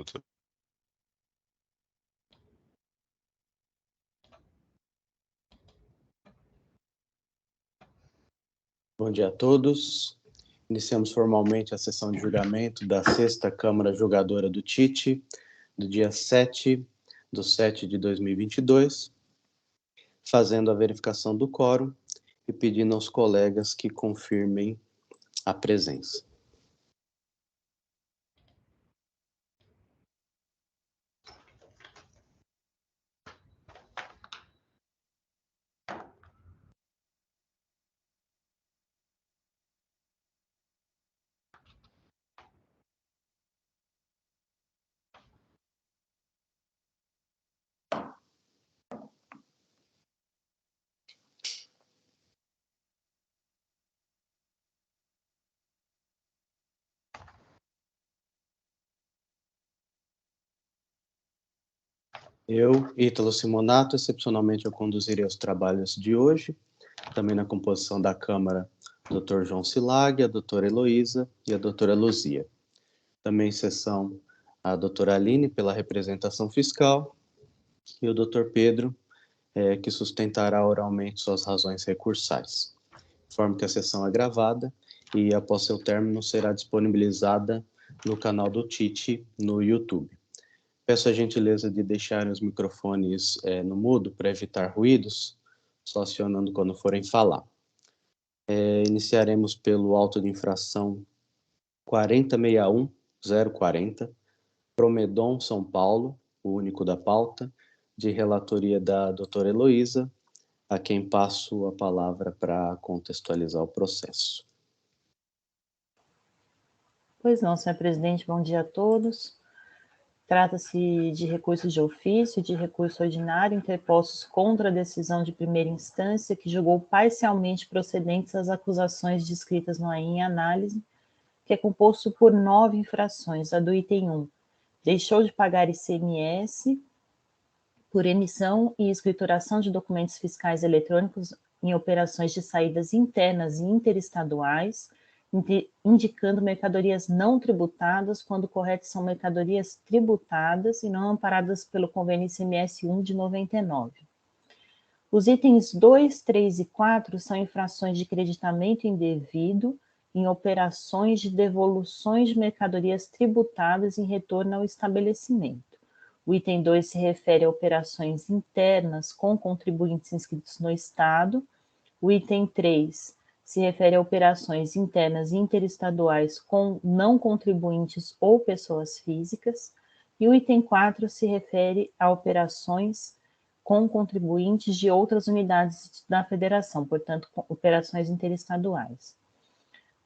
doutor. Bom dia a todos. Iniciamos formalmente a sessão de julgamento da 6ª Câmara Julgadora do TIT, do dia 7/7/2022, fazendo a verificação do quórum e pedindo aos colegas que confirmem a presença. Eu, Ítalo Simonato, excepcionalmente eu conduzirei os trabalhos de hoje, também na composição da Câmara, Dr. João Silag, a doutora Heloísa e a doutora Luzia. Também em sessão a doutora Aline, pela representação fiscal, e o doutor Pedro, que sustentará oralmente suas razões recursais. Informo que a sessão é gravada e, após seu término, será disponibilizada no canal do TIT no YouTube. Peço a gentileza de deixarem os microfones no mudo para evitar ruídos, só acionando quando forem falar. Iniciaremos pelo auto de infração 4061-040, Promedon, São Paulo, o único da pauta, de relatoria da doutora Heloísa, a quem passo a palavra para contextualizar o processo. Pois não, senhor presidente, bom dia a todos. Trata-se de recursos de ofício e de recurso ordinário interpostos contra a decisão de primeira instância que julgou parcialmente procedentes as acusações descritas no AIN em análise, que é composto por 9 infrações. A do item 1, deixou de pagar ICMS por emissão e escrituração de documentos fiscais eletrônicos em operações de saídas internas e interestaduais, indicando mercadorias não tributadas, quando correto são mercadorias tributadas e não amparadas pelo convênio ICMS 1 de 99. Os itens 2, 3 e 4 são infrações de creditamento indevido em operações de devoluções de mercadorias tributadas em retorno ao estabelecimento. O item 2 se refere a operações internas com contribuintes inscritos no Estado. O item 3 se refere a operações internas e interestaduais com não contribuintes ou pessoas físicas. E o item 4 se refere a operações com contribuintes de outras unidades da federação, portanto, operações interestaduais.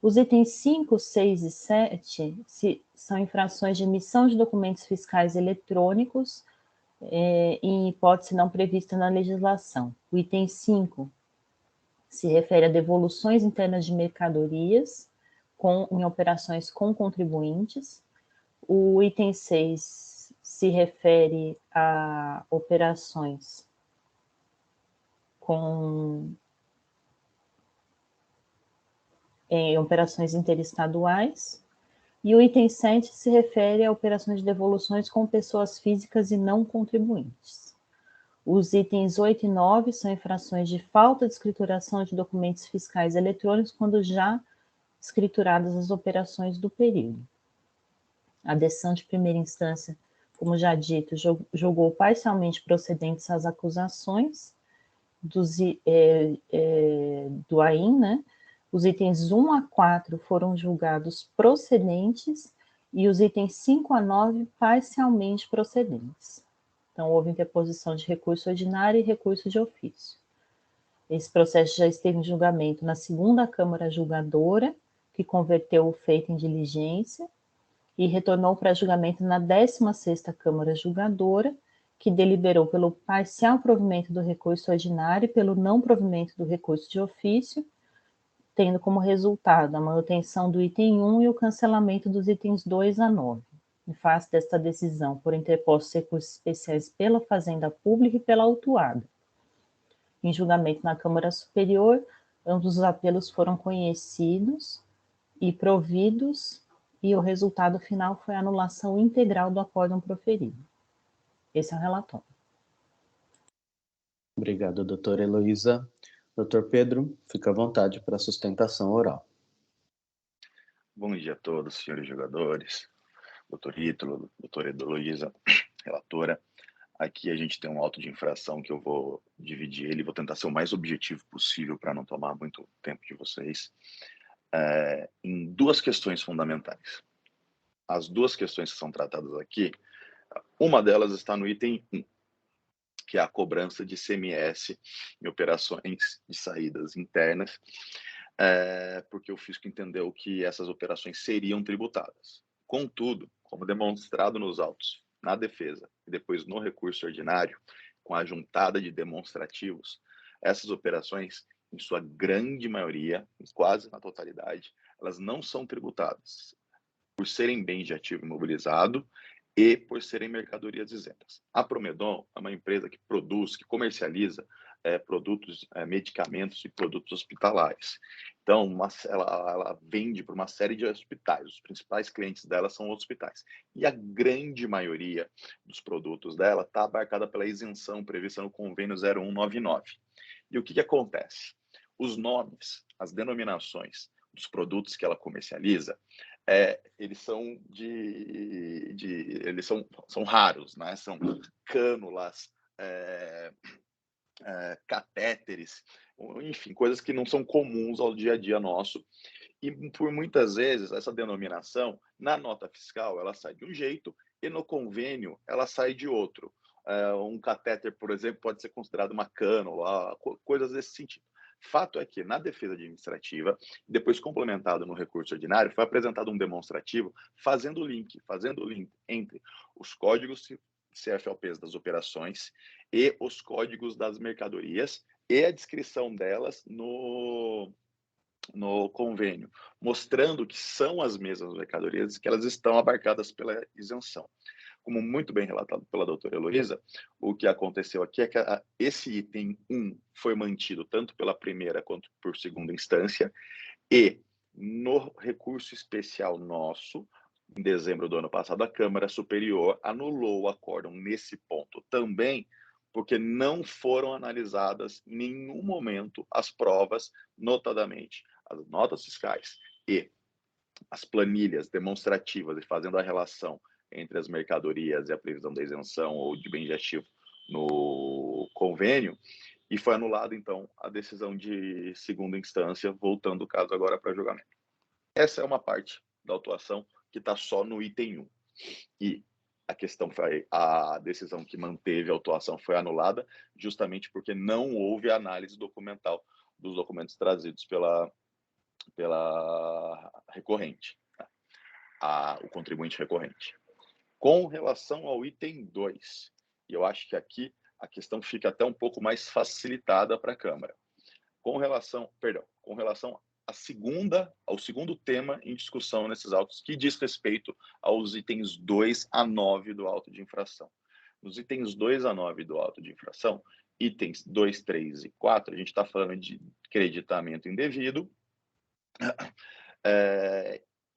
Os itens 5, 6 e 7 são infrações de emissão de documentos fiscais eletrônicos em hipótese não prevista na legislação. O item 5 se refere a devoluções internas de mercadorias em operações com contribuintes. O item 6 se refere a operações em operações interestaduais, e o item 7 se refere a operações de devoluções com pessoas físicas e não contribuintes. Os itens 8 e 9 são infrações de falta de escrituração de documentos fiscais eletrônicos quando já escrituradas as operações do período. A decisão de primeira instância, como já dito, julgou parcialmente procedentes as acusações do AIN, né? Os itens 1 a 4 foram julgados procedentes e os itens 5 a 9 parcialmente procedentes. Então, houve interposição de recurso ordinário e recurso de ofício. Esse processo já esteve em julgamento na 2ª Câmara Julgadora, que converteu o feito em diligência, e retornou para julgamento na 16ª Câmara Julgadora, que deliberou pelo parcial provimento do recurso ordinário e pelo não provimento do recurso de ofício, tendo como resultado a manutenção do item 1 e o cancelamento dos itens 2 a 9. Em face desta decisão, por interpostos recursos especiais pela Fazenda Pública e pela autuada. Em julgamento na Câmara Superior, ambos os apelos foram conhecidos e providos, e o resultado final foi a anulação integral do acórdão proferido. Esse é o relatório. Obrigado, doutora Heloísa. Doutor Pedro, fica à vontade para a sustentação oral. Bom dia a todos, senhores jogadores, doutor Ítalo, doutora Heloísa, relatora. Aqui a gente tem um auto de infração que eu vou dividir ele, vou tentar ser o mais objetivo possível para não tomar muito tempo de vocês, em duas questões fundamentais. As duas questões que são tratadas aqui, uma delas está no item 1, que é a cobrança de ICMS em operações de saídas internas, porque o fisco entendeu que essas operações seriam tributadas. Contudo, como demonstrado nos autos, na defesa e depois no recurso ordinário, com a juntada de demonstrativos, essas operações, em sua grande maioria, quase na totalidade, elas não são tributadas por serem bens de ativo imobilizado e por serem mercadorias isentas. A Promedon é uma empresa que produz, que comercializa produtos, medicamentos e produtos hospitalares. Então, ela vende para uma série de hospitais. Os principais clientes dela são hospitais. E a grande maioria dos produtos dela está abarcada pela isenção prevista no convênio 0199. E o que acontece? Os nomes, as denominações dos produtos que ela comercializa, eles são eles são raros, né? São cânulas, catéteres, enfim, coisas que não são comuns ao dia a dia nosso. E por muitas vezes essa denominação na nota fiscal ela sai de um jeito e no convênio ela sai de outro. Um catéter, por exemplo, pode ser considerado uma cânula, coisas desse sentido. Fato é que, na defesa administrativa, depois complementado no recurso ordinário, foi apresentado um demonstrativo fazendo o link entre os códigos CFLPs das operações e os códigos das mercadorias e a descrição delas no convênio, mostrando que são as mesmas mercadorias e que elas estão abarcadas pela isenção. Como muito bem relatado pela doutora Heloísa, o que aconteceu aqui é que esse item 1 foi mantido tanto pela primeira quanto por segunda instância, e no recurso especial nosso, em dezembro do ano passado, a Câmara Superior anulou o acórdão nesse ponto também, porque não foram analisadas em nenhum momento as provas, notadamente as notas fiscais e as planilhas demonstrativas, e fazendo a relação entre as mercadorias e a previsão da isenção ou de bem de ativo no convênio, e foi anulada, então, a decisão de segunda instância, voltando o caso agora para julgamento. Essa é uma parte da autuação que está só no item 1. E a decisão que manteve a autuação foi anulada justamente porque não houve análise documental dos documentos trazidos pela recorrente, o contribuinte recorrente. Com relação ao item 2, e eu acho que aqui a questão fica até um pouco mais facilitada para a Câmara. Com relação ao segundo tema em discussão nesses autos, que diz respeito aos itens 2 a 9 do auto de infração. Nos itens 2 a 9 do auto de infração, itens 2, 3 e 4, a gente está falando de creditamento indevido,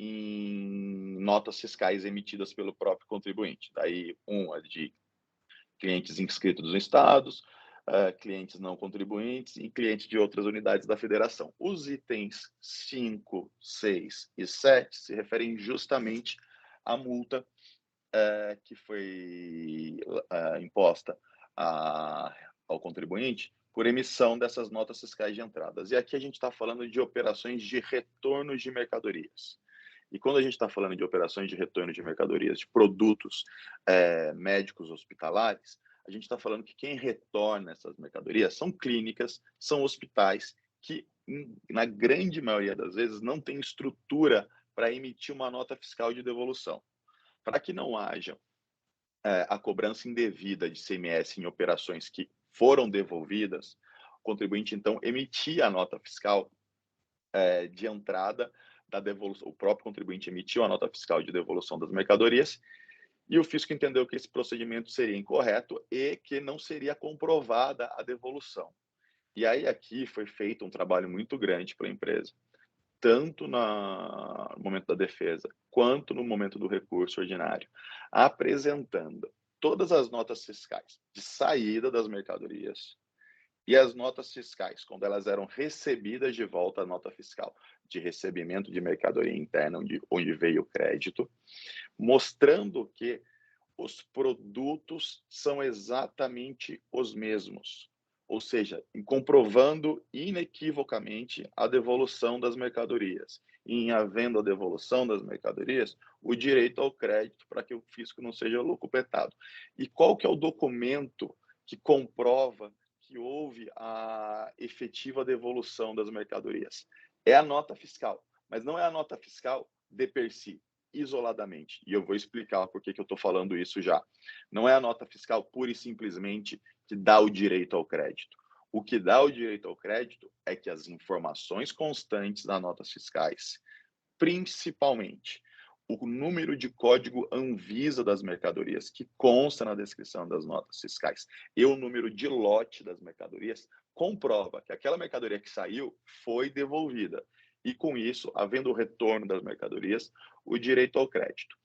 em notas fiscais emitidas pelo próprio contribuinte. Daí, é de clientes inscritos nos estados, clientes não contribuintes e clientes de outras unidades da federação. Os itens 5, 6 e 7 se referem justamente à multa que foi imposta ao contribuinte por emissão dessas notas fiscais de entradas. E aqui a gente está falando de operações de retorno de mercadorias. E quando a gente está falando de operações de retorno de mercadorias, de produtos médicos hospitalares, a gente está falando que quem retorna essas mercadorias são clínicas, são hospitais que, na grande maioria das vezes, não tem estrutura para emitir uma nota fiscal de devolução. Para que não haja a cobrança indevida de ICMS em operações que foram devolvidas, o contribuinte, então, emitia a nota fiscal de entrada da devolução. O próprio contribuinte emitiu a nota fiscal de devolução das mercadorias e o fisco entendeu que esse procedimento seria incorreto e que não seria comprovada a devolução. E aí aqui foi feito um trabalho muito grande pela empresa, tanto no momento da defesa, quanto no momento do recurso ordinário, apresentando todas as notas fiscais de saída das mercadorias e as notas fiscais, quando elas eram recebidas de volta, a nota fiscal de recebimento de mercadoria interna, onde veio o crédito, mostrando que os produtos são exatamente os mesmos, ou seja, comprovando inequivocamente a devolução das mercadorias. E em havendo a devolução das mercadorias, o direito ao crédito para que o fisco não seja locupletado. E qual que é o documento que comprova que houve a efetiva devolução das mercadorias? É a nota fiscal, mas não é a nota fiscal de per si, isoladamente. E eu vou explicar por que eu estou falando isso já. Não é a nota fiscal pura e simplesmente que dá o direito ao crédito. O que dá o direito ao crédito é que as informações constantes das notas fiscais, principalmente o número de código Anvisa das mercadorias, que consta na descrição das notas fiscais, e o número de lote das mercadorias, comprova que aquela mercadoria que saiu foi devolvida. E com isso, havendo o retorno das mercadorias, o direito ao crédito.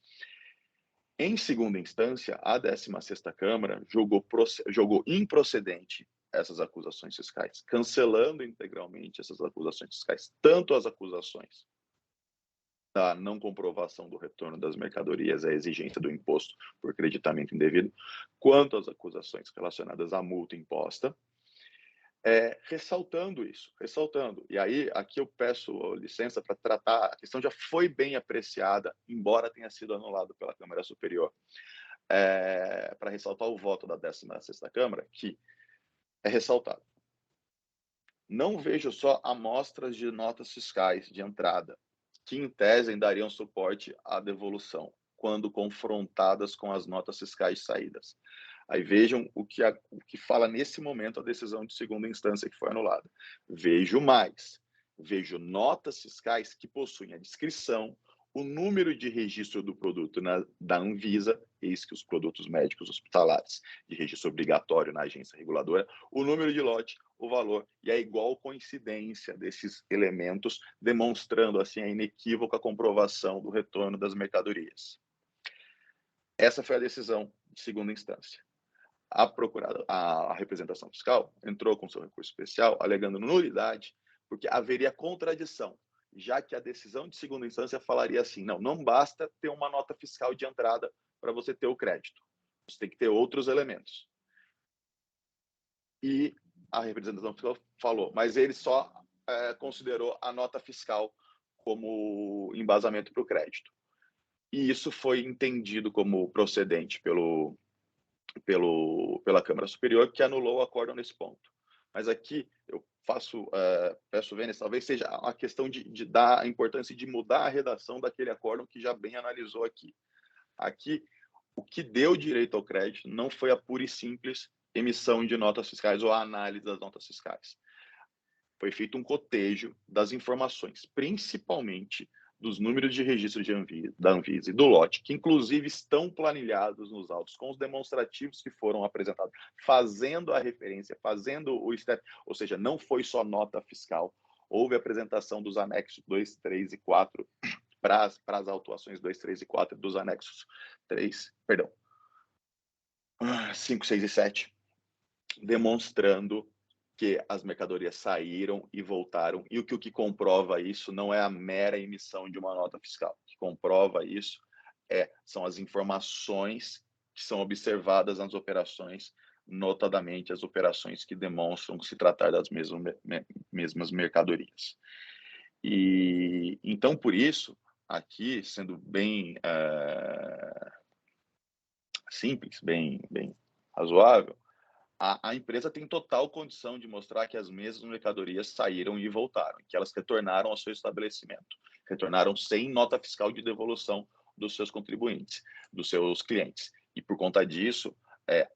Em segunda instância, a 16ª Câmara julgou improcedente essas acusações fiscais, cancelando integralmente essas acusações fiscais, tanto as acusações da não comprovação do retorno das mercadorias, a exigência do imposto por creditamento indevido, quanto as acusações relacionadas à multa imposta, ressaltando isso. E aí, aqui eu peço licença para tratar, a questão já foi bem apreciada, embora tenha sido anulado pela Câmara Superior, para ressaltar o voto da 16ª Câmara, que é ressaltado. Não vejo só amostras de notas fiscais de entrada, que em tese dariam suporte à devolução, quando confrontadas com as notas fiscais de saídas. Aí vejam o que fala nesse momento a decisão de segunda instância que foi anulada. Vejo mais. Vejo notas fiscais que possuem a descrição, o número de registro do produto da Anvisa, eis que os produtos médicos hospitalares de registro obrigatório na agência reguladora, o número de lote, o valor e a igual coincidência desses elementos, demonstrando assim a inequívoca comprovação do retorno das mercadorias. Essa foi a decisão de segunda instância. A representação fiscal entrou com seu recurso especial, alegando nulidade, porque haveria contradição, já que a decisão de segunda instância falaria assim, não basta ter uma nota fiscal de entrada para você ter o crédito, você tem que ter outros elementos. E a representação fiscal falou, mas ele só considerou a nota fiscal como embasamento para o crédito. E isso foi entendido como procedente pela Câmara Superior, que anulou o acórdão nesse ponto. Mas aqui eu peço vênias, talvez seja a questão de dar a importância de mudar a redação daquele acórdão que já bem analisou aqui. Aqui, o que deu direito ao crédito não foi a pura e simples emissão de notas fiscais ou a análise das notas fiscais. Foi feito um cotejo das informações, principalmente dos números de registro da Anvisa e do lote, que inclusive estão planilhados nos autos, com os demonstrativos que foram apresentados, fazendo a referência, fazendo o step, ou seja, não foi só nota fiscal, houve apresentação dos anexos 2, 3 e 4 para as autuações 2, 3 e 4 dos anexos 5, 6 e 7, demonstrando que as mercadorias saíram e voltaram, e o que comprova isso não é a mera emissão de uma nota fiscal. O que comprova isso são as informações que são observadas nas operações, notadamente as operações que demonstram se tratar das mesmas mercadorias. E então, por isso, aqui, sendo bem simples, bem razoável, a empresa tem total condição de mostrar que as mesmas mercadorias saíram e voltaram, que elas retornaram ao seu estabelecimento, retornaram sem nota fiscal de devolução dos seus contribuintes, dos seus clientes. E por conta disso,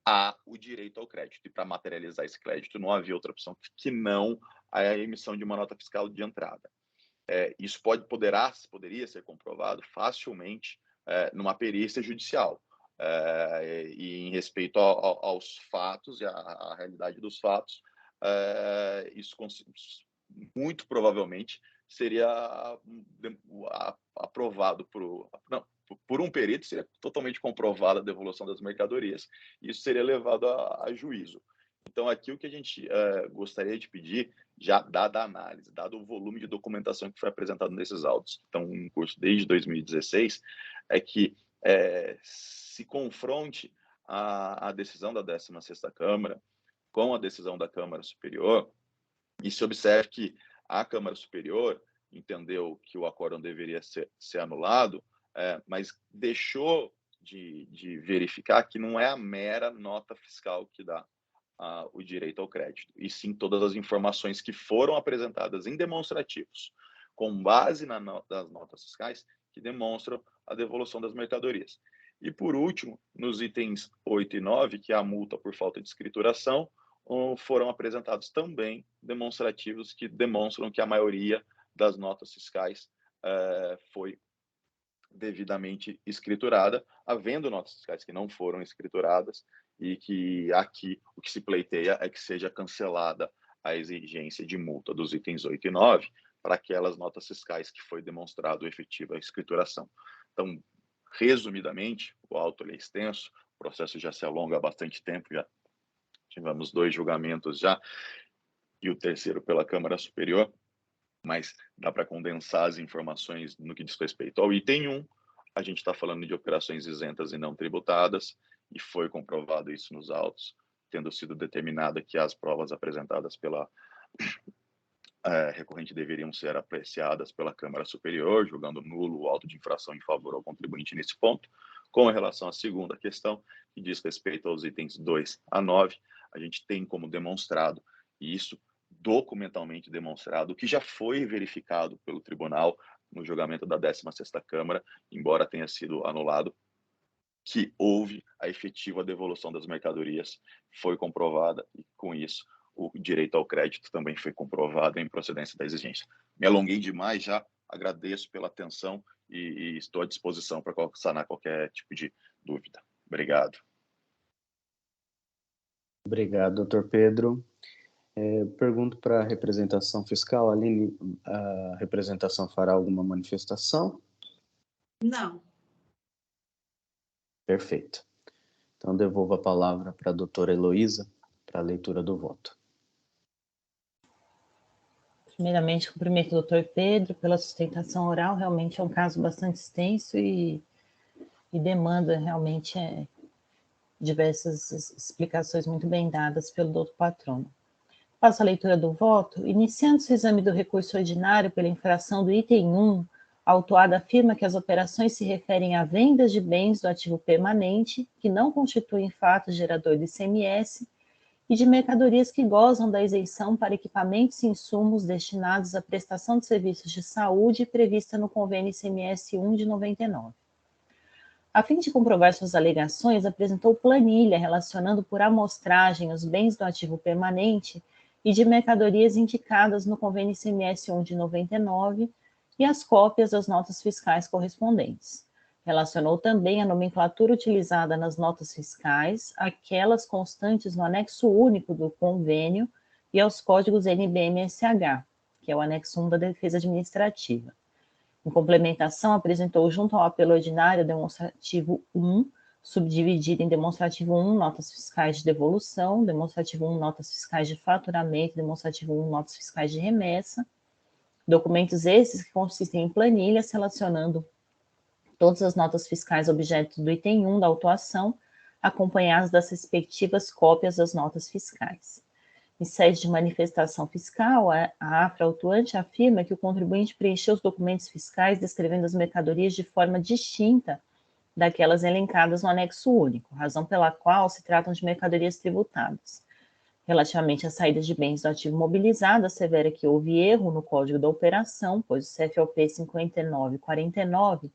há o direito ao crédito. E para materializar esse crédito, não havia outra opção que não a emissão de uma nota fiscal de entrada. Isso poderia ser comprovado facilmente numa perícia judicial. E em respeito aos fatos e à realidade dos fatos, isso muito provavelmente seria aprovado por um perito, seria totalmente comprovada a devolução das mercadorias, e isso seria levado a juízo. Então, aqui o que a gente gostaria de pedir, já dada a análise, dado o volume de documentação que foi apresentado nesses autos, então, em curso desde 2016, é que se confronte a decisão da 16ª Câmara com a decisão da Câmara Superior, e se observe que a Câmara Superior entendeu que o acórdão deveria ser anulado, mas deixou de verificar que não é a mera nota fiscal que dá o direito ao crédito, e sim todas as informações que foram apresentadas em demonstrativos, com base nas notas fiscais, que demonstram a devolução das mercadorias. E, por último, nos itens 8 e 9, que é a multa por falta de escrituração, foram apresentados também demonstrativos que demonstram que a maioria das notas fiscais foi devidamente escriturada, havendo notas fiscais que não foram escrituradas, e que aqui o que se pleiteia é que seja cancelada a exigência de multa dos itens 8 e 9 para aquelas notas fiscais que foi demonstrado efetiva a escrituração. Então, resumidamente, o auto é extenso, o processo já se alonga há bastante tempo, já tivemos 2 julgamentos já, e o terceiro pela Câmara Superior, mas dá para condensar as informações no que diz respeito ao item 1, a gente está falando de operações isentas e não tributadas, e foi comprovado isso nos autos, tendo sido determinada que as provas apresentadas pela recorrente deveriam ser apreciadas pela Câmara Superior, julgando nulo o auto de infração em favor ao contribuinte nesse ponto. Com relação à segunda questão, que diz respeito aos itens 2 a 9, a gente tem como demonstrado, e isso documentalmente demonstrado, que já foi verificado pelo tribunal no julgamento da 16ª Câmara, embora tenha sido anulado, que houve a efetiva devolução das mercadorias, foi comprovada, e com isso o direito ao crédito também foi comprovado em procedência da exigência. Me alonguei demais já, agradeço pela atenção e estou à disposição para sanar qualquer tipo de dúvida. Obrigado. Obrigado, doutor Pedro. Pergunto para a representação fiscal, Aline, a representação fará alguma manifestação? Não. Perfeito. Então, devolvo a palavra para a doutora Heloísa, para a leitura do voto. Primeiramente, cumprimento o doutor Pedro pela sustentação oral, realmente é um caso bastante extenso e demanda realmente diversas explicações muito bem dadas pelo doutor Patrono. Faço a leitura do voto. Iniciando-se o exame do recurso ordinário pela infração do item 1, a autuada afirma que as operações se referem a vendas de bens do ativo permanente, que não constituem fato gerador de ICMS, e de mercadorias que gozam da isenção para equipamentos e insumos destinados à prestação de serviços de saúde prevista no convênio ICMS 1 de 99. A fim de comprovar suas alegações, apresentou planilha relacionando por amostragem os bens do ativo permanente e de mercadorias indicadas no convênio ICMS 1 de 99 e as cópias das notas fiscais correspondentes. Relacionou também a nomenclatura utilizada nas notas fiscais, aquelas constantes no anexo único do convênio e aos códigos NBM-SH, que é o anexo 1 da defesa administrativa. Em complementação, apresentou junto ao apelo ordinário demonstrativo 1, subdividido em demonstrativo 1, notas fiscais de devolução, demonstrativo 1, notas fiscais de faturamento, demonstrativo 1, notas fiscais de remessa, documentos esses que consistem em planilhas relacionando todas as notas fiscais objeto do item 1 da autuação, acompanhadas das respectivas cópias das notas fiscais. Em sede de manifestação fiscal, a AFRA autuante afirma que o contribuinte preencheu os documentos fiscais descrevendo as mercadorias de forma distinta daquelas elencadas no anexo único, razão pela qual se tratam de mercadorias tributadas. Relativamente às saídas de bens do ativo mobilizado, assevera que houve erro no código da operação, pois o CFOP 5949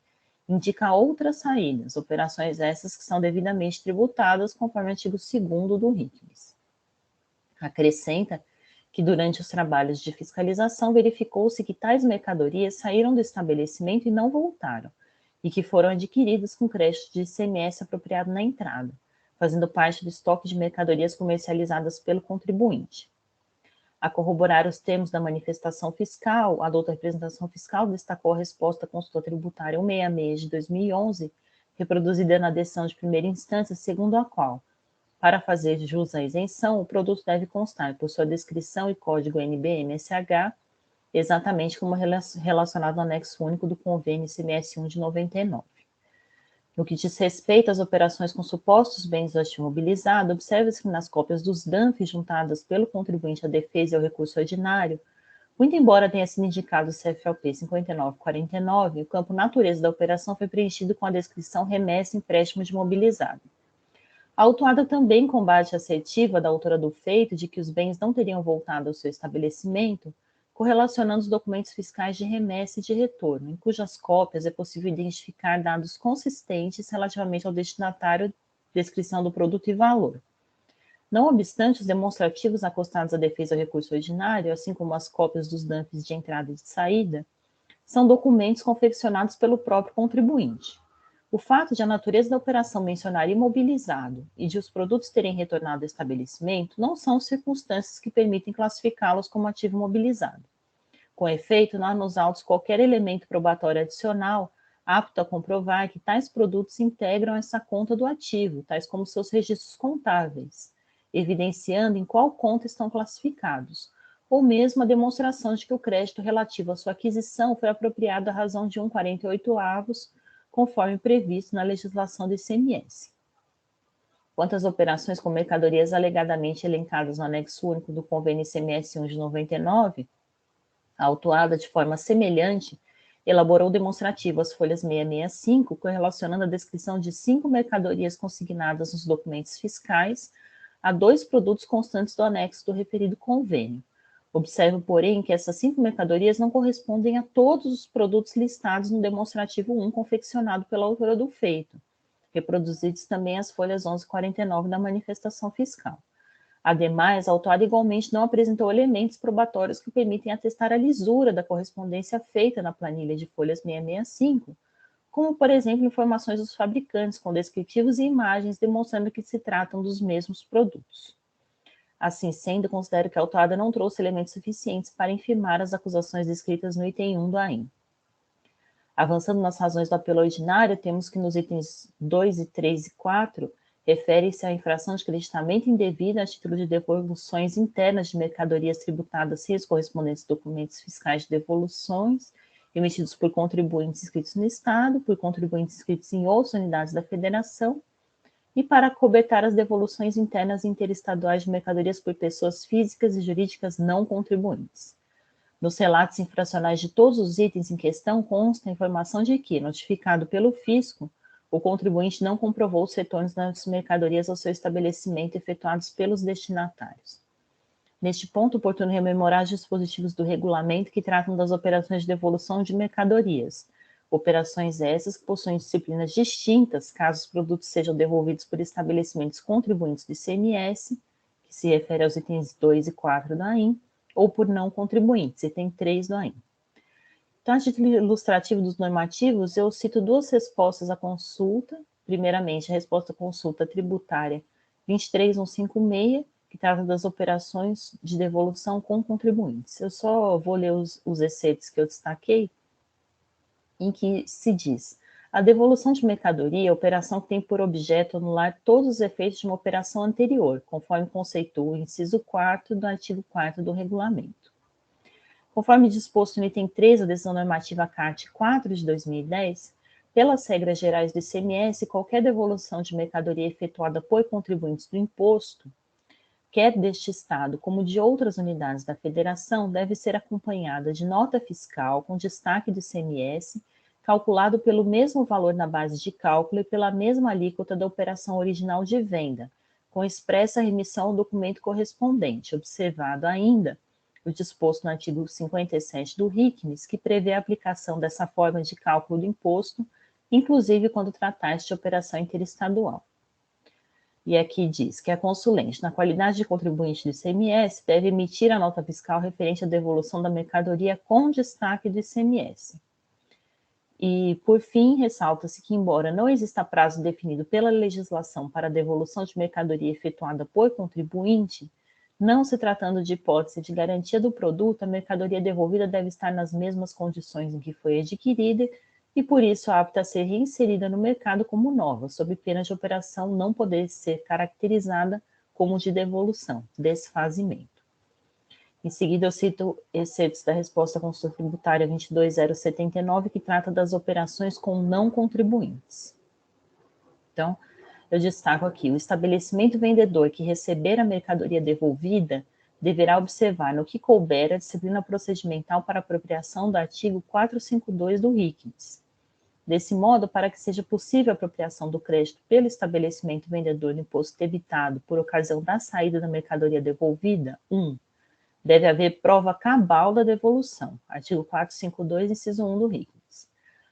indica outras saídas, operações essas que são devidamente tributadas conforme o artigo 2º do RICMES. Acrescenta que durante os trabalhos de fiscalização verificou-se que tais mercadorias saíram do estabelecimento e não voltaram, e que foram adquiridas com crédito de ICMS apropriado na entrada, fazendo parte do estoque de mercadorias comercializadas pelo contribuinte. A corroborar os termos da manifestação fiscal, a douta representação fiscal destacou a resposta à consulta tributária 166 de 2011, reproduzida na decisão de primeira instância, segundo a qual, para fazer jus à isenção, o produto deve constar por sua descrição e código NBM-SH, exatamente como relacionado ao anexo único do convênio ICMS-1 de 99. No que diz respeito às operações com supostos bens do ativo mobilizado, observa-se que nas cópias dos DANF juntadas pelo contribuinte à defesa e ao recurso ordinário, muito embora tenha sido indicado o CFLP 5949, o campo natureza da operação foi preenchido com a descrição remessa empréstimo de mobilizado. A autuada também combate a assertiva da autora do feito de que os bens não teriam voltado ao seu estabelecimento, correlacionando os documentos fiscais de remessa e de retorno, em cujas cópias é possível identificar dados consistentes relativamente ao destinatário, descrição do produto e valor. Não obstante, os demonstrativos acostados à defesa ao recurso ordinário, assim como as cópias dos DANFs de entrada e de saída, são documentos confeccionados pelo próprio contribuinte. O fato de a natureza da operação mencionar imobilizado e de os produtos terem retornado ao estabelecimento não são circunstâncias que permitem classificá-los como ativo mobilizado. Com efeito, não há nos autos qualquer elemento probatório adicional apto a comprovar que tais produtos integram essa conta do ativo, tais como seus registros contábeis, evidenciando em qual conta estão classificados, ou mesmo a demonstração de que o crédito relativo à sua aquisição foi apropriado à razão de 1,48avos, conforme previsto na legislação do ICMS. Quanto às operações com mercadorias alegadamente elencadas no anexo único do convênio ICMS-1 de 99, a autuada, de forma semelhante, elaborou demonstrativo às folhas 665, correlacionando a descrição de 5 mercadorias consignadas nos documentos fiscais a 2 produtos constantes do anexo do referido convênio. Observo, porém, que essas 5 mercadorias não correspondem a todos os produtos listados no demonstrativo 1 confeccionado pela autora do feito, reproduzidos também as folhas 1149 da manifestação fiscal. Ademais, a autora igualmente não apresentou elementos probatórios que permitem atestar a lisura da correspondência feita na planilha de folhas 665, como, por exemplo, informações dos fabricantes com descritivos e imagens demonstrando que se tratam dos mesmos produtos. Assim sendo, considero que a autuada não trouxe elementos suficientes para infirmar as acusações descritas no item 1 do AIM. Avançando nas razões do apelo ordinário, temos que nos itens 2, 3 e 4 refere-se à infração de creditamento indevido a título de devoluções internas de mercadorias tributadas sem os correspondentes documentos fiscais de devoluções emitidos por contribuintes inscritos no Estado, por contribuintes inscritos em outras unidades da Federação, e para acobertar as devoluções internas e interestaduais de mercadorias por pessoas físicas e jurídicas não contribuintes. Nos relatos infracionais de todos os itens em questão consta a informação de que, notificado pelo fisco, o contribuinte não comprovou os retornos das mercadorias ao seu estabelecimento efetuados pelos destinatários. Neste ponto, oportuno rememorar os dispositivos do regulamento que tratam das operações de devolução de mercadorias, operações essas que possuem disciplinas distintas caso os produtos sejam devolvidos por estabelecimentos contribuintes do ICMS, que se refere aos itens 2 e 4 do AIM, ou por não contribuintes, item 3 do AIM. Então, a título ilustrativo dos normativos, eu cito 2 respostas à consulta. Primeiramente, a resposta à consulta tributária 23156, que trata das operações de devolução com contribuintes. Eu só vou ler os excertos que eu destaquei, em que se diz: a devolução de mercadoria é a operação que tem por objeto anular todos os efeitos de uma operação anterior, conforme conceitua o inciso 4º do artigo 4º do regulamento. Conforme disposto no item 3 da decisão normativa CART 4 de 2010, pelas regras gerais do ICMS, qualquer devolução de mercadoria efetuada por contribuintes do imposto, quer deste Estado como de outras unidades da Federação, deve ser acompanhada de nota fiscal com destaque do ICMS, calculado pelo mesmo valor na base de cálculo e pela mesma alíquota da operação original de venda, com expressa remissão ao documento correspondente, observado ainda o disposto no artigo 57 do RICMES, que prevê a aplicação dessa forma de cálculo do imposto, inclusive quando tratar-se de operação interestadual. E aqui diz que a consulente, na qualidade de contribuinte do ICMS, deve emitir a nota fiscal referente à devolução da mercadoria com destaque do ICMS. E, por fim, ressalta-se que, embora não exista prazo definido pela legislação para a devolução de mercadoria efetuada por contribuinte, Não se tratando de hipótese de garantia do produto, a mercadoria devolvida deve estar nas mesmas condições em que foi adquirida e, por isso, apta a ser reinserida no mercado como nova, sob pena de operação não poder ser caracterizada como de devolução, desfazimento. Em seguida, eu cito excertos da resposta à consulta tributária 22079, que trata das operações com não contribuintes. Então, eu destaco aqui, o estabelecimento vendedor que receber a mercadoria devolvida deverá observar no que couber a disciplina procedimental para apropriação do artigo 452 do RICMES. Desse modo, para que seja possível a apropriação do crédito pelo estabelecimento vendedor do imposto debitado por ocasião da saída da mercadoria devolvida, 1. Deve haver prova cabal da devolução, artigo 452, inciso 1 do RICMES.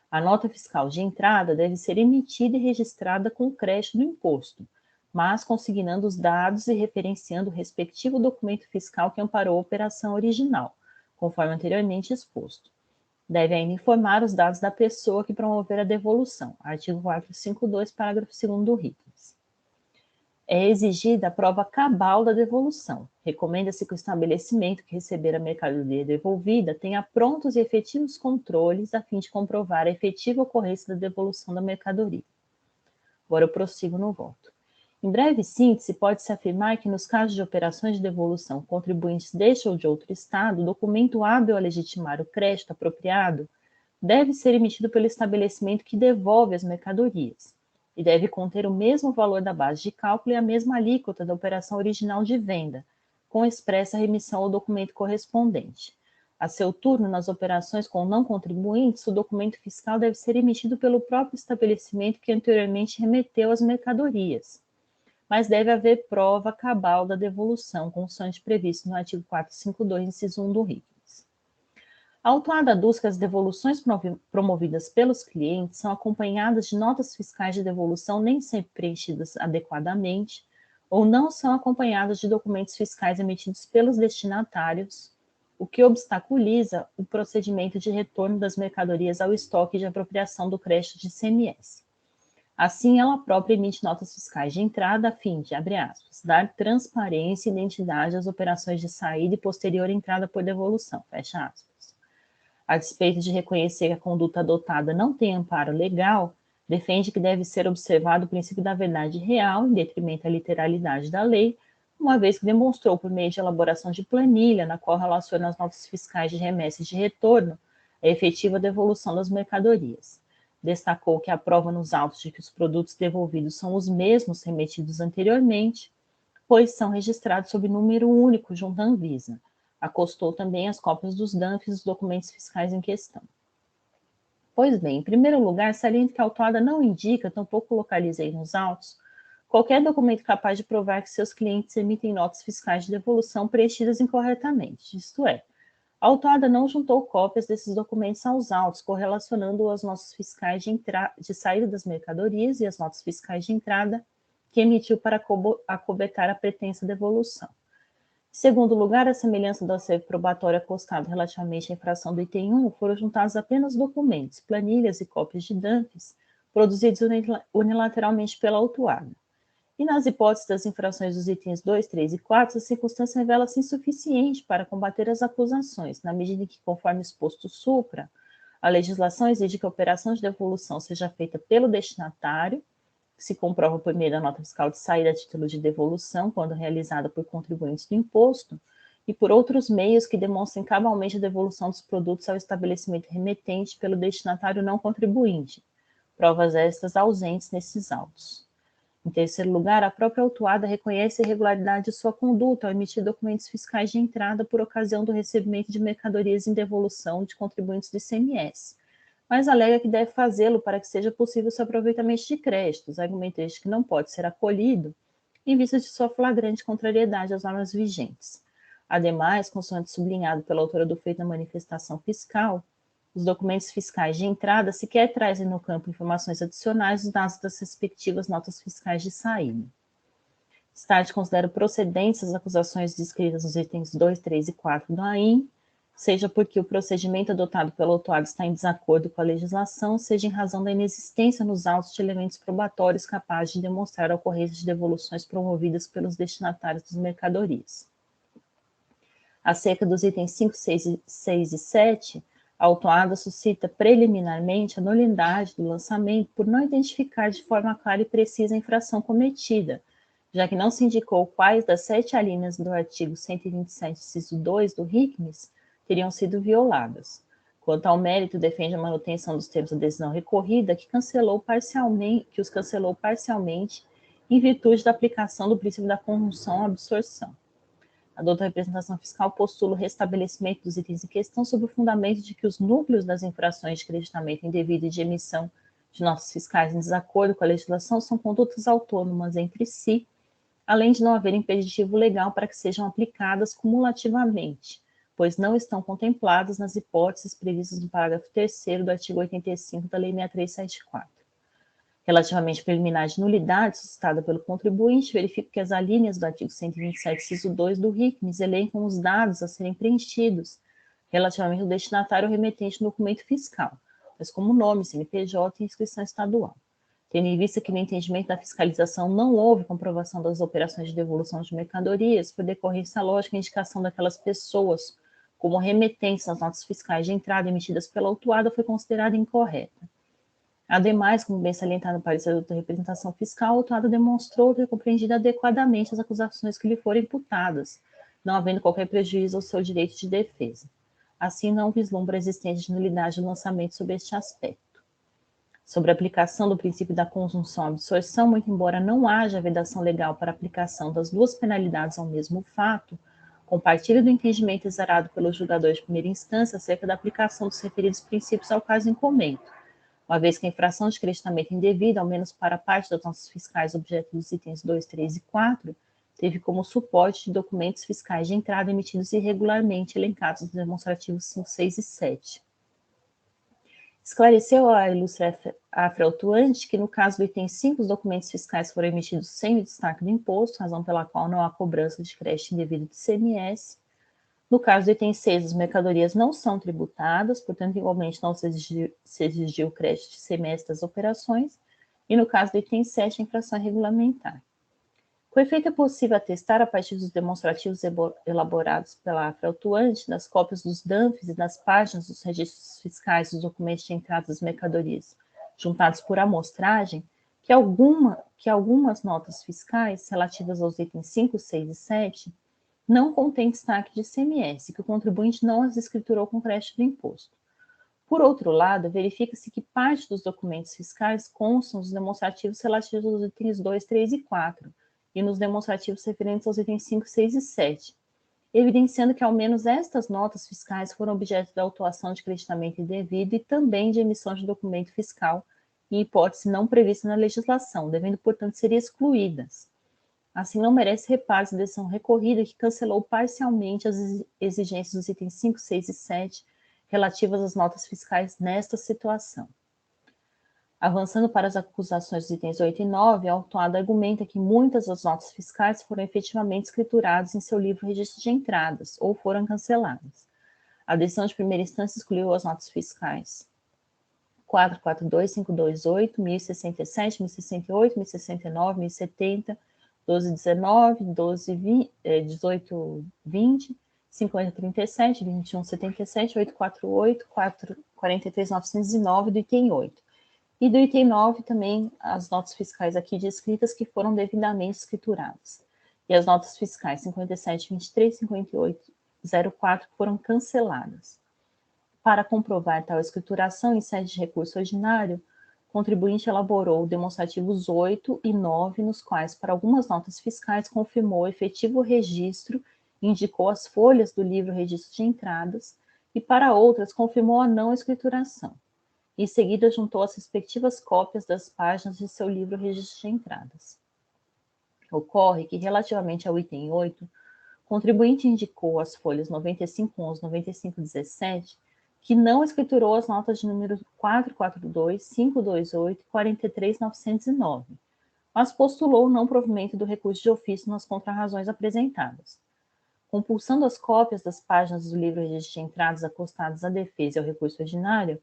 A nota fiscal de entrada deve ser emitida e registrada com o crédito do imposto, mas consignando os dados e referenciando o respectivo documento fiscal que amparou a operação original, conforme anteriormente exposto. Deve ainda informar os dados da pessoa que promover a devolução, artigo 452, parágrafo 2º do RICMES. É exigida a prova cabal da devolução. Recomenda-se que o estabelecimento que receber a mercadoria devolvida tenha prontos e efetivos controles a fim de comprovar a efetiva ocorrência da devolução da mercadoria. Agora eu prossigo no voto. Em breve síntese, pode-se afirmar que nos casos de operações de devolução contribuintes deste ou de outro estado, o documento hábil a legitimar o crédito apropriado deve ser emitido pelo estabelecimento que devolve as mercadorias e deve conter o mesmo valor da base de cálculo e a mesma alíquota da operação original de venda, com expressa remissão ao documento correspondente. A seu turno, nas operações com não contribuintes, o documento fiscal deve ser emitido pelo próprio estabelecimento que anteriormente remeteu as mercadorias, mas deve haver prova cabal da devolução, constante previsto no artigo 452, inciso 1 do RICMES. Autuada aduz que as devoluções promovidas pelos clientes são acompanhadas de notas fiscais de devolução nem sempre preenchidas adequadamente, ou não são acompanhadas de documentos fiscais emitidos pelos destinatários, o que obstaculiza o procedimento de retorno das mercadorias ao estoque de apropriação do crédito de ICMS. Assim, ela própria emite notas fiscais de entrada a fim de, abre aspas, dar transparência e identidade às operações de saída e posterior entrada por devolução, fecha aspas. A despeito de reconhecer que a conduta adotada não tem amparo legal, defende que deve ser observado o princípio da verdade real, em detrimento à literalidade da lei, uma vez que demonstrou, por meio de elaboração de planilha, na qual relaciona as notas fiscais de remessa e de retorno, a efetiva devolução das mercadorias. Destacou que a prova nos autos de que os produtos devolvidos são os mesmos remetidos anteriormente, pois são registrados sob número único junto à Anvisa. Acostou também as cópias dos DANFs e dos documentos fiscais em questão. Pois bem, em primeiro lugar, saliento que a autuada não indica, tampouco localizei nos autos, qualquer documento capaz de provar que seus clientes emitem notas fiscais de devolução preenchidas incorretamente, isto é, a autuada não juntou cópias desses documentos aos autos, correlacionando as notas fiscais de saída das mercadorias e as notas fiscais de entrada que emitiu para acobertar a pretensa devolução. Em segundo lugar, a semelhança do acervo probatório acostado relativamente à infração do item 1, foram juntados apenas documentos, planilhas e cópias de DANFs produzidos unilateralmente pela autuada. E nas hipóteses das infrações dos itens 2, 3 e 4, a circunstância revela-se insuficiente para combater as acusações, na medida em que, conforme exposto supra, a legislação exige que a operação de devolução seja feita pelo destinatário, que se comprova por meio da nota fiscal de saída a título de devolução, quando realizada por contribuintes do imposto, e por outros meios que demonstrem cabalmente a devolução dos produtos ao estabelecimento remetente pelo destinatário não contribuinte, provas estas ausentes nesses autos. Em terceiro lugar, a própria autuada reconhece a irregularidade de sua conduta ao emitir documentos fiscais de entrada por ocasião do recebimento de mercadorias em devolução de contribuintes do ICMS, mas alega que deve fazê-lo para que seja possível o seu aproveitamento de créditos, argumento este que não pode ser acolhido em vista de sua flagrante contrariedade às normas vigentes. Ademais, consoante sublinhado pela autora do feito na manifestação fiscal, os documentos fiscais de entrada sequer trazem no campo informações adicionais dos dados das respectivas notas fiscais de saída. Start considera procedentes as acusações descritas nos itens 2, 3 e 4 do AIM, seja porque o procedimento adotado pelo autuado está em desacordo com a legislação, seja em razão da inexistência nos autos de elementos probatórios capazes de demonstrar a ocorrência de devoluções promovidas pelos destinatários das mercadorias. Acerca dos itens 5, 6 e 7, a autuada suscita preliminarmente a nulidade do lançamento por não identificar de forma clara e precisa a infração cometida, já que não se indicou quais das 7 alíneas do artigo 127, inciso 2 do RICMES teriam sido violadas. Quanto ao mérito, defende a manutenção dos termos da decisão recorrida, que os cancelou parcialmente em virtude da aplicação do princípio da conjunção absorção. A douta representação fiscal postula o restabelecimento dos itens em questão sob o fundamento de que os núcleos das infrações de creditamento indevido e de emissão de notas fiscais em desacordo com a legislação são condutas autônomas entre si, além de não haver impeditivo legal para que sejam aplicadas cumulativamente, pois não estão contempladas nas hipóteses previstas no parágrafo 3º do artigo 85 da Lei 6374. Relativamente à preliminar de nulidade suscitada pelo contribuinte, verifico que as alíneas do artigo 127, inciso 2 do RICMES elencam os dados a serem preenchidos relativamente ao destinatário ou remetente no documento fiscal, tais como nome, CNPJ e inscrição estadual. Tendo em vista que no entendimento da fiscalização não houve comprovação das operações de devolução de mercadorias, por decorrência lógica, a indicação daquelas pessoas como remetentes às notas fiscais de entrada emitidas pela autuada foi considerada incorreta. Ademais, como bem salientado no parecer da representação fiscal, a autuada demonstrou ter compreendido adequadamente as acusações que lhe foram imputadas, não havendo qualquer prejuízo ao seu direito de defesa. Assim, não vislumbra a existência de nulidade do lançamento sob este aspecto. Sobre a aplicação do princípio da conjunção-absorção, muito embora não haja vedação legal para a aplicação das duas penalidades ao mesmo fato, compartilho do entendimento exarado pelo julgador de primeira instância acerca da aplicação dos referidos princípios ao caso em comento, uma vez que a infração de creditamento indevida, ao menos para parte das notas fiscais objeto dos itens 2, 3 e 4, teve como suporte de documentos fiscais de entrada emitidos irregularmente elencados nos demonstrativos 5, 6 e 7. Esclareceu a ilustre afrautuante que, no caso do item 5, os documentos fiscais foram emitidos sem o destaque do imposto, razão pela qual não há cobrança de crédito indevido de ICMS. No caso do item 6, as mercadorias não são tributadas, portanto, igualmente não se exigiu o crédito de ICMS das operações. E no caso do item 7, a infração é regulamentar. Com efeito, é possível atestar, a partir dos demonstrativos elaborados pela afrautuante, das cópias dos DANFs e das páginas dos registros fiscais dos documentos de entrada das mercadorias, juntados por amostragem, que algumas notas fiscais relativas aos itens 5, 6 e 7 não contêm destaque de ICMS, que o contribuinte não as escriturou com crédito do imposto. Por outro lado, verifica-se que parte dos documentos fiscais constam nos demonstrativos relativos aos itens 2, 3 e 4, e nos demonstrativos referentes aos itens 5, 6 e 7, evidenciando que ao menos estas notas fiscais foram objeto da autuação de creditamento indevido e também de emissão de documento fiscal, em hipótese não prevista na legislação, devendo, portanto, ser excluídas. Assim, não merece reparos a decisão recorrida que cancelou parcialmente as exigências dos itens 5, 6 e 7 relativas às notas fiscais nesta situação. Avançando para as acusações dos itens 8 e 9, a autuada argumenta que muitas das notas fiscais foram efetivamente escrituradas em seu livro registro de entradas ou foram canceladas. A decisão de primeira instância excluiu as notas fiscais 442, 528, 1067, 1068, 1069, 1070, 1219, 1820, 5037, 2177, 848, 43909 do item 8. E do item 9 também as notas fiscais aqui descritas que foram devidamente escrituradas. E as notas fiscais 5723, 5804 foram canceladas. Para comprovar tal escrituração em sede de recurso ordinário, o contribuinte elaborou demonstrativos 8 e 9, nos quais, para algumas notas fiscais, confirmou o efetivo registro e indicou as folhas do livro registro de entradas, e para outras confirmou a não escrituração. Em seguida, juntou as respectivas cópias das páginas de seu livro registro de entradas. Ocorre que, relativamente ao item 8, o contribuinte indicou as folhas 9511 e 9517, que não escriturou as notas de número 442, 528 e 43909, mas postulou o não provimento do recurso de ofício nas contrarrazões apresentadas. Compulsando as cópias das páginas do livro registro de entradas acostadas à defesa e ao recurso ordinário,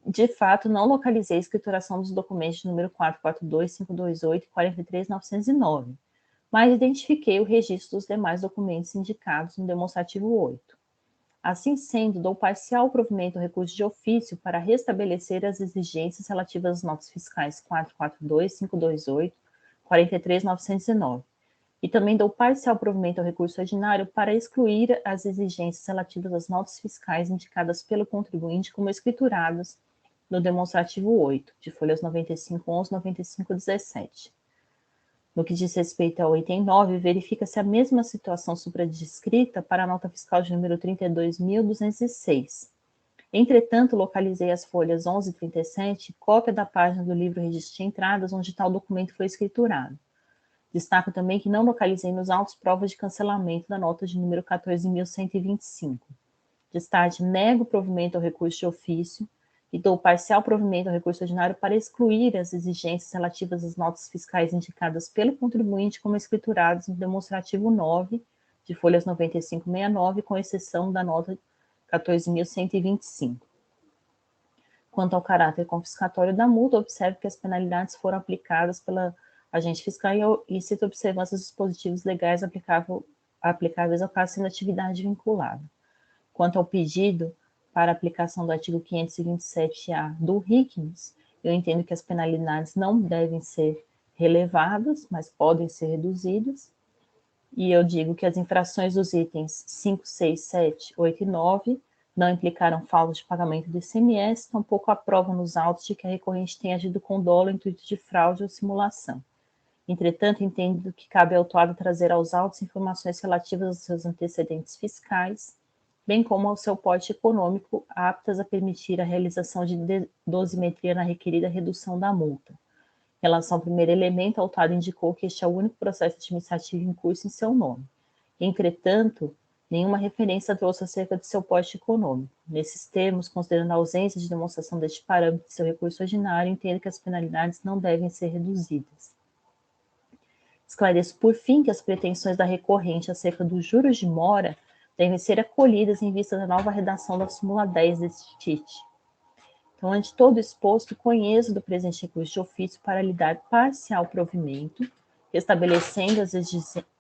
de fato, não localizei a escrituração dos documentos de número 442, 528 e 43909, mas identifiquei o registro dos demais documentos indicados no demonstrativo 8. Assim sendo, dou parcial provimento ao recurso de ofício para restabelecer as exigências relativas às notas fiscais 442, 528, 43.909. E também dou parcial provimento ao recurso ordinário para excluir as exigências relativas às notas fiscais indicadas pelo contribuinte como escrituradas no demonstrativo 8, de folhas 9511 e 9517. No que diz respeito ao item 9, verifica-se a mesma situação supradescrita para a nota fiscal de número 32.206. Entretanto, localizei as folhas 11 e 37, cópia da página do livro Registro de Entradas, onde tal documento foi escriturado. Destaco também que não localizei nos autos provas de cancelamento da nota de número 14.125. Destaque, nego provimento ao recurso de ofício e dou parcial provimento ao recurso ordinário para excluir as exigências relativas às notas fiscais indicadas pelo contribuinte como escrituradas no demonstrativo 9, de folhas 95 e 69, com exceção da nota 14.125. Quanto ao caráter confiscatório da multa, observe que as penalidades foram aplicadas pela agente fiscal e cita observâncias dos dispositivos legais aplicáveis ao caso sendo atividade vinculada. Quanto ao pedido para aplicação do artigo 527-A do RICNES, eu entendo que as penalidades não devem ser relevadas, mas podem ser reduzidas, e eu digo que as infrações dos itens 5, 6, 7, 8 e 9 não implicaram falta de pagamento do ICMS, tampouco aprovam nos autos de que a recorrente tenha agido com dolo, intuito de fraude ou simulação. Entretanto, entendo que cabe ao autuado trazer aos autos informações relativas aos seus antecedentes fiscais, bem como ao seu porte econômico, aptas a permitir a realização de dosimetria na requerida redução da multa. Em relação ao primeiro elemento, o autuado indicou que este é o único processo administrativo em curso em seu nome. Entretanto, nenhuma referência trouxe acerca de seu porte econômico. Nesses termos, considerando a ausência de demonstração deste parâmetro de seu recurso ordinário, entendo que as penalidades não devem ser reduzidas. Esclareço, por fim, que as pretensões da recorrente acerca dos juros de mora devem ser acolhidas em vista da nova redação da súmula 10 deste TIT. Então, ante todo exposto, conheço do presente recurso de ofício para lhe dar parcial provimento, estabelecendo as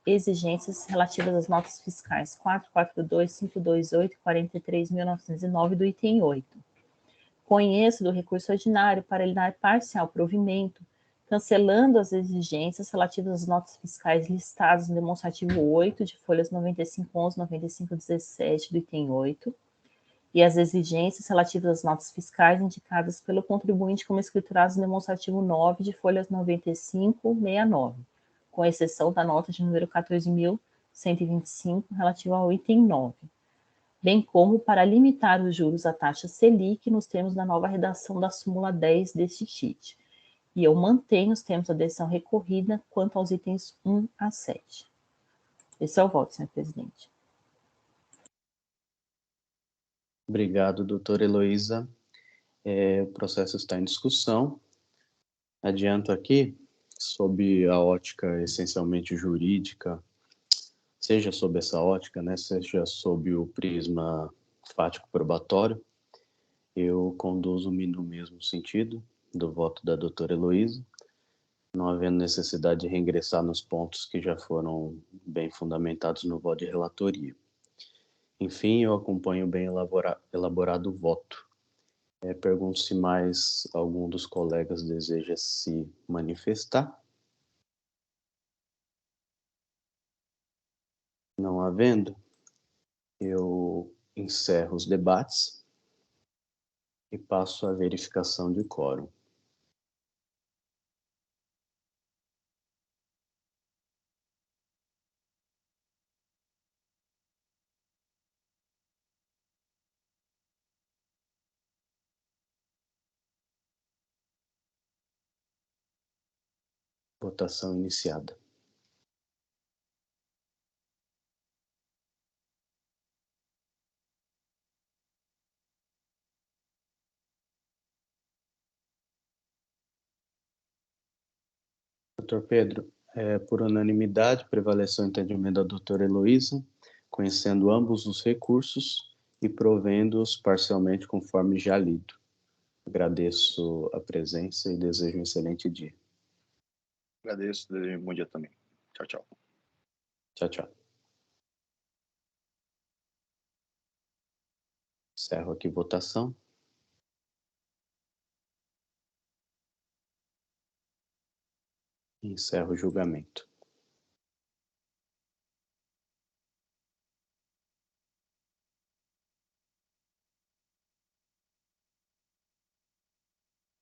exigências relativas às notas fiscais 442, 528 e 43.909 do item 8. Conheço do recurso ordinário para lhe dar parcial provimento, cancelando as exigências relativas às notas fiscais listadas no demonstrativo 8, de folhas 9511 e 9517 do item 8, e as exigências relativas às notas fiscais indicadas pelo contribuinte como escrituradas no demonstrativo 9, de folhas 95 e 69, com exceção da nota de número 14.125, relativa ao item 9, bem como para limitar os juros à taxa Selic nos termos da nova redação da súmula 10 deste TIT. E eu mantenho os termos da decisão recorrida quanto aos itens 1 a 7. Esse é o voto, senhor presidente. Obrigado, doutora Heloísa. O processo está em discussão. Adianto aqui, sob a ótica essencialmente jurídica, seja sob essa ótica, né, seja sob o prisma fático-probatório, eu conduzo-me no mesmo sentido do voto da doutora Heloísa, não havendo necessidade de reingressar nos pontos que já foram bem fundamentados no voto de relatoria. Enfim, eu acompanho bem elaborado o voto. Pergunto se mais algum dos colegas deseja se manifestar. Não havendo, eu encerro os debates e passo à verificação de quórum. Votação iniciada. Doutor Pedro, por unanimidade, prevaleceu o entendimento da doutora Heloísa, conhecendo ambos os recursos e provendo-os parcialmente conforme já lido. Agradeço a presença e desejo um excelente dia. Agradeço, desejo um bom dia também. Tchau, tchau. Tchau, tchau. Encerro aqui a votação. Encerro o julgamento.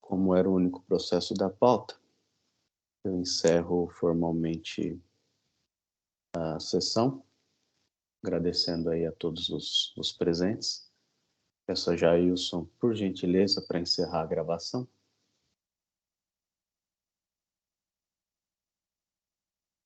Como era o único processo da pauta, eu encerro formalmente a sessão, agradecendo aí a todos os presentes. Peço a Jailson, por gentileza, para encerrar a gravação.